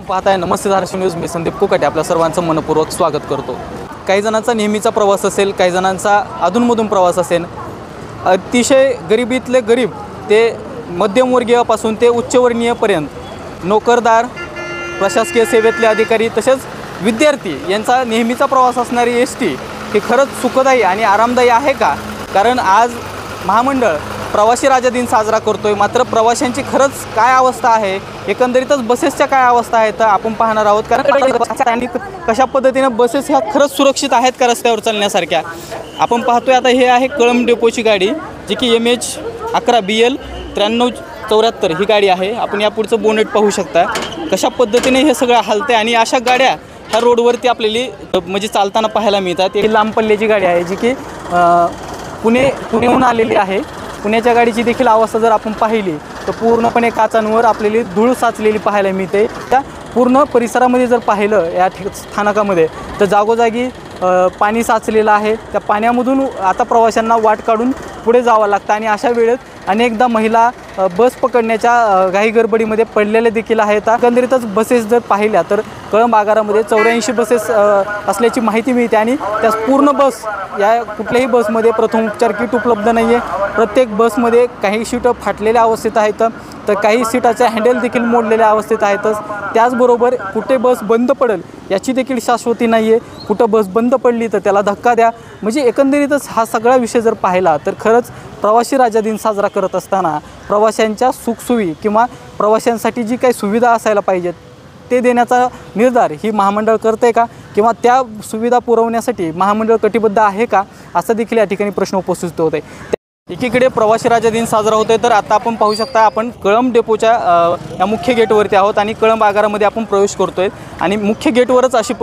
पाहताय नमस्ते धाराशिव न्यूज. मी संदीप कुकाटे आपल्या सर्वांचं मनपूर्वक स्वागत करतो. काही जणांचा नेहमीचा प्रवास असेल, काही जणांचा अधूनमधून प्रवास असेल. अतिशय गरिबीतले गरीब ते मध्यमवर्गीयापासून ते उच्चवर्णीयपर्यंत नोकरदार, प्रशासकीय सेवेतले अधिकारी तसेच विद्यार्थी यांचा नेहमीचा प्रवास असणारी एस टी ही खरंच सुखदायी आणि आरामदायी आहे का? कारण आज महामंडळ प्रवासी राजा दिन साजरा करतोय. मात्र प्रवाशांची खरंच काय अवस्था आहे, एकंदरीतच बसेसच्या काय अवस्था आहेत तर आपण पाहणार आहोत. कारण कशा पद्धतीने बसेस ह्या खरंच सुरक्षित आहेत का रस्त्यावर चालण्यासारख्या. आपण पाहतोय आता हे आहे कळंब डेपोची गाडी, जी की MH11 BL 9374 ही गाडी आहे. आपण यापुढचं बोनेट पाहू शकता कशा पद्धतीने हे सगळं हलतंय. आणि अशा गाड्या ह्या रोडवरती आपल्याला म्हणजे चालताना पाहायला मिळतात. ही लांब पल्ल्याची गाडी आहे, जी की पुण्याहून आलेली आहे. पुण्याच्या गाडीची देखील अवस्था जर आपण पाहिली तर पूर्णपणे काचांवर आपल्याला धूळ साचलेली पाहायला मिळते. त्या पूर्ण परिसरामध्ये जर पाहिलं या स्थानकामध्ये तर जागोजागी पाणी साचलेलं आहे. त्या पाण्यामधून आता प्रवाशांना वाट काढून पुढे जावं लागतं. आणि अशा वेळेत अनेकदा महिला बस पकडण्याच्या घाई गडबडीमध्ये पडलेले देखील आहेत. एकंदरीतच बसेस जर पाहिल्या तर कळंब आगारामध्ये 84 बसेस असल्याची माहिती मिळते. आणि त्या पूर्ण बस या कुठल्याही बसमध्ये प्रथमोपचार किट उपलब्ध नाही आहे. प्रत्येक बसमध्ये काही सीट फाटलेल्या अवस्थेत आहेत, तर काही सीटाच्या हँडल देखील मोडलेल्या अवस्थेत आहेतच. त्याचबरोबर कुठे बस बंद पडेल याची देखील शाश्वती नाही आहे. कुठं बस बंद पडली तर त्याला धक्का द्या. म्हणजे एकंदरीतच हा सगळा विषय जर पाहिला तर खरंच प्रवासी राजा दिन साजरा करत असताना प्रवाशांच्या सुखसोयी किंवा प्रवाशांसाठी जी काही सुविधा असायला पाहिजेत ते देण्याचा निर्धार ही महामंडळ करते का, किंवा त्या सुविधा पुरवण्यासाठी महामंडळ कटिबद्ध आहे का, असा देखील या ठिकाणी प्रश्न उपस्थित होत आहे. एकीकडे प्रवासी राजा दिन साजरा होतोय तर आता आपण पाहू शकता आपण कळंब डेपोच्या या मुख्य गेटवरती आहोत आणि कळंब आगारामध्ये आपण प्रवेश करतोय. आणि मुख्य गेटवरच अशी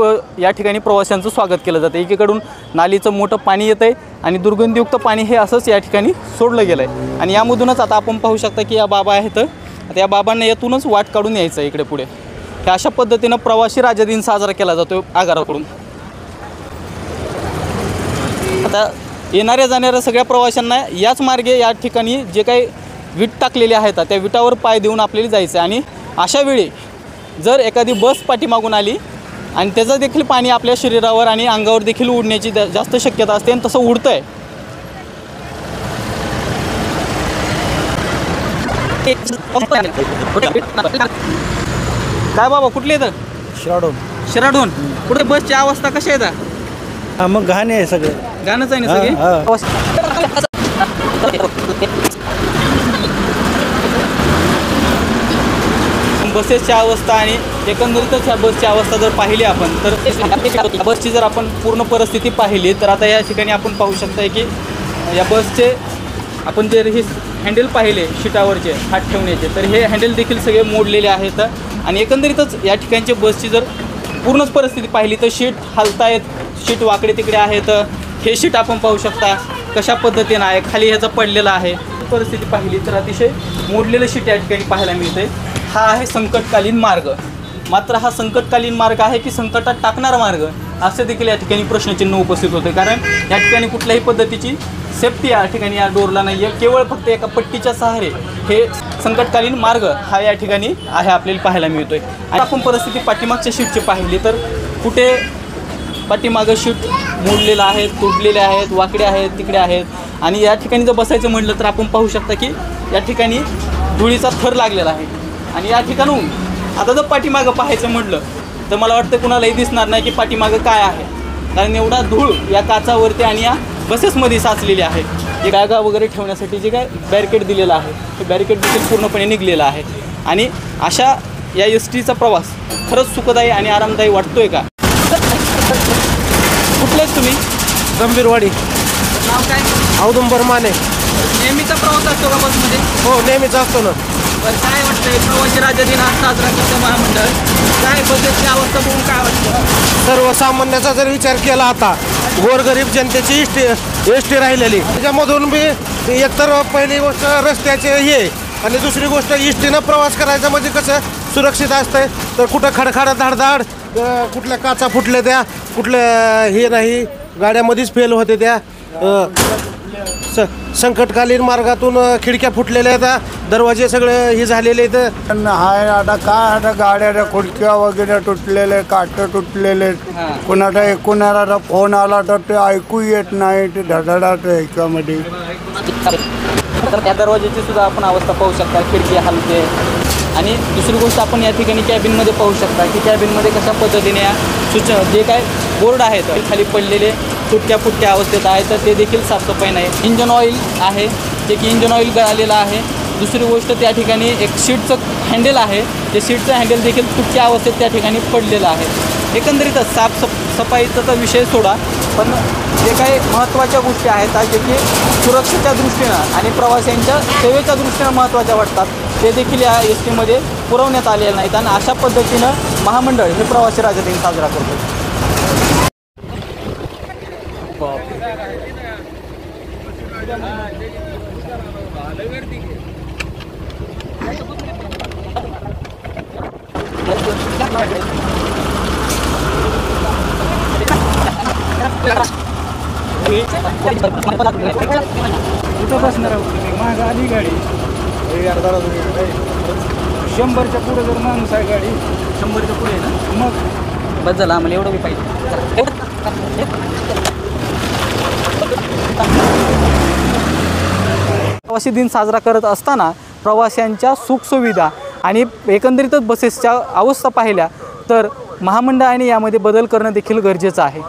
या ठिकाणी प्रवाशांचं स्वागत केलं जातं. एकीकडून नालीचं मोठं पाणी येतं आहे आणि दुर्गंधीयुक्त पाणी हे असंच या ठिकाणी सोडलं गेलं आहे. आणि यामधूनच आता आपण पाहू शकता की या बाबा आहेत, आता या बाबांना यातूनच वाट काढून यायचं इकडे पुढे. हे अशा पद्धतीनं प्रवासी राजा दिन साजरा केला जातो आगाराकडून. आता येणाऱ्या जाणाऱ्या सगळ्या प्रवाशांना याच मार्गे या ठिकाणी जे काही वीट टाकलेले आहेत त्या विटावर पाय देऊन आपल्याला जायचं. आणि अशा वेळी जर एखादी बस पाठीमागून आली आणि त्याचं देखील पाणी आपल्या शरीरावर आणि अंगावर देखील उडण्याची जास्त शक्यता असते. आणि तसं उडतं आहे. काय बाबा कुठले येतं? शिराडून. कुठे बसची अवस्था कशी आहे? मग घाण आहे सगळं. गाणंच आहे ना सगळे. बसेसची अवस्था आणि एकंदरीतच ह्या बसची अवस्था जर पाहिली आपण तर बसची जर आपण पूर्ण परिस्थिती पाहिली तर आता या ठिकाणी आपण पाहू शकता की या बसचे आपण जर हे हँडल पाहिले शीटावरचे हात ठेवण्याचे तर हे हँडल देखील सगळे मोडलेले आहेत. आणि एकंदरीतच या ठिकाणची बसची जर पूर्णच परिस्थिती पाहिली तर शीट हलतायत, शीट वाकडे तिकडे आहेत. हे शीट आपण पाहू शकता कशा पद्धतीनं आहे, खाली ह्याचा पडलेला आहे. परिस्थिती पाहिली तर अतिशय मोडलेलं शीट या ठिकाणी पाहायला मिळते. हा आहे संकटकालीन मार्ग. मात्र हा संकटकालीन मार्ग आहे की संकटात टाकणारा मार्ग, असे देखील या ठिकाणी प्रश्नचिन्ह उपस्थित होते. कारण या ठिकाणी कुठल्याही पद्धतीची सेफ्टी या ठिकाणी या डोरला नाही आहे. केवळ फक्त एका पट्टीच्या सहारे हे संकटकालीन मार्ग हा या ठिकाणी आहे आपल्याला पाहायला मिळतोय. आणि आपण परिस्थिती पाठीमागच्या शीटची पाहिली तर कुठे पाठीमागं शीट मोडलेलं आहे, तुटलेले आहेत, वाकडे आहेत, तिकडे आहेत. आणि या ठिकाणी जर बसायचं म्हटलं तर आपण पाहू शकता की या ठिकाणी धुळीचा थर लागलेला आहे. आणि या ठिकाणून आता जर पाठीमागं पाहायचं म्हटलं तर मला वाटतं कुणालाही दिसणार नाही की पाठीमागं काय आहे. कारण एवढा धूळ या काचावरती आणि या बसेसमध्ये साचलेली आहे. जे बॅगा वगैरे ठेवण्यासाठी जे काय बॅरिकेड दिलेलं आहे ते बॅरिकेड देखील पूर्णपणे निघलेलं आहे. आणि अशा या STचा प्रवास खरंच सुखदायी आणि आरामदायी वाटतोय का? कुठलेच तुम्ही? गंभीरवाडी. नाव काय? औदुंबर माने. नेहमीचा प्रवास असतो का बसमध्ये? हो, नेहमीचा असतो ना. बरं, काय वाटतंय प्रवासी राजा दिन आज साजरा करतं महामंडळ, काय बसेसची अवस्था बघून काय वाटतं? सर्वसामान्याचा जर विचार केला आता गोरगरीब जनतेची एस टी राहिलेली, त्याच्यामधून बी एकतर पहिली गोष्ट रस्त्याचे हे आणि दुसरी गोष्ट एस टीनं प्रवास करायचा म्हणजे कसं सुरक्षित असतंय. तर कुठं खडखड धाडधाड, कुठल्या काचा फुटल्या त्या, कुठल्या हे नाही, गाड्यामध्येच फेल होते त्या. संकटकालीन मार्गातून खिडक्या फुटलेल्या आहेत, दरवाजे सगळे हे झालेले आहेत. हाय आता काय आता गाड्या खुर्च्या वगैरे तुटलेले, काट तुटलेले, कुणाला फोन आला तर ते ऐकू येत नाही, ते धडाधड ह्याच्यामध्ये. तर त्या दरवाजाची सुद्धा आपण अवस्था पाहू शकता, खिडकी हलते. आणि दुसरी गोष्ट आपण या ठिकाणी कॅबिनमध्ये पाहू शकता की कॅबिनमध्ये कशा पद्धतीने सूचना जे काय बोर्ड आहेत खाली पडलेले तुटक्या फुटक्या अवस्थेत आहे, तर ते देखील साफसफाई नाही. इंजन ऑइल आहे जे की इंजन ऑइल गळालेलं आहे. दुसरी गोष्ट त्या ठिकाणी एक सीटचं हँडल आहे, ते सीटचं हँडल देखील तुटक्या अवस्थेत त्या ठिकाणी पडलेलं आहे. एकंदरीतच सफाईचा तर विषय सोडा, पण जे काही महत्त्वाच्या गोष्टी आहेत जे की सुरक्षेच्या दृष्टीनं आणि प्रवाशांच्या सेवेच्या दृष्टीनं महत्त्वाच्या वाटतात, ते देखील या एस टीमध्ये पुरवण्यात आलेले नाहीत. आणि अशा पद्धतीनं महामंडळ हे प्रवासी राजा दिन साजरा करतो. कुठं बसणार माग आली गाडी 100च्या पुढे जर माणूस आहे गाडी 100च्या पुढे आहे ना, मग बस झालं आम्हाला एवढं बी पाहिजे. प्रवासी दिन साजरा करत असताना प्रवाशांच्या सुखसुविधा आणि एकंदरीतच बसेसच्या अवस्था पाहिल्या तर महामंडळाने यामध्ये बदल करणं देखील गरजेचं आहे.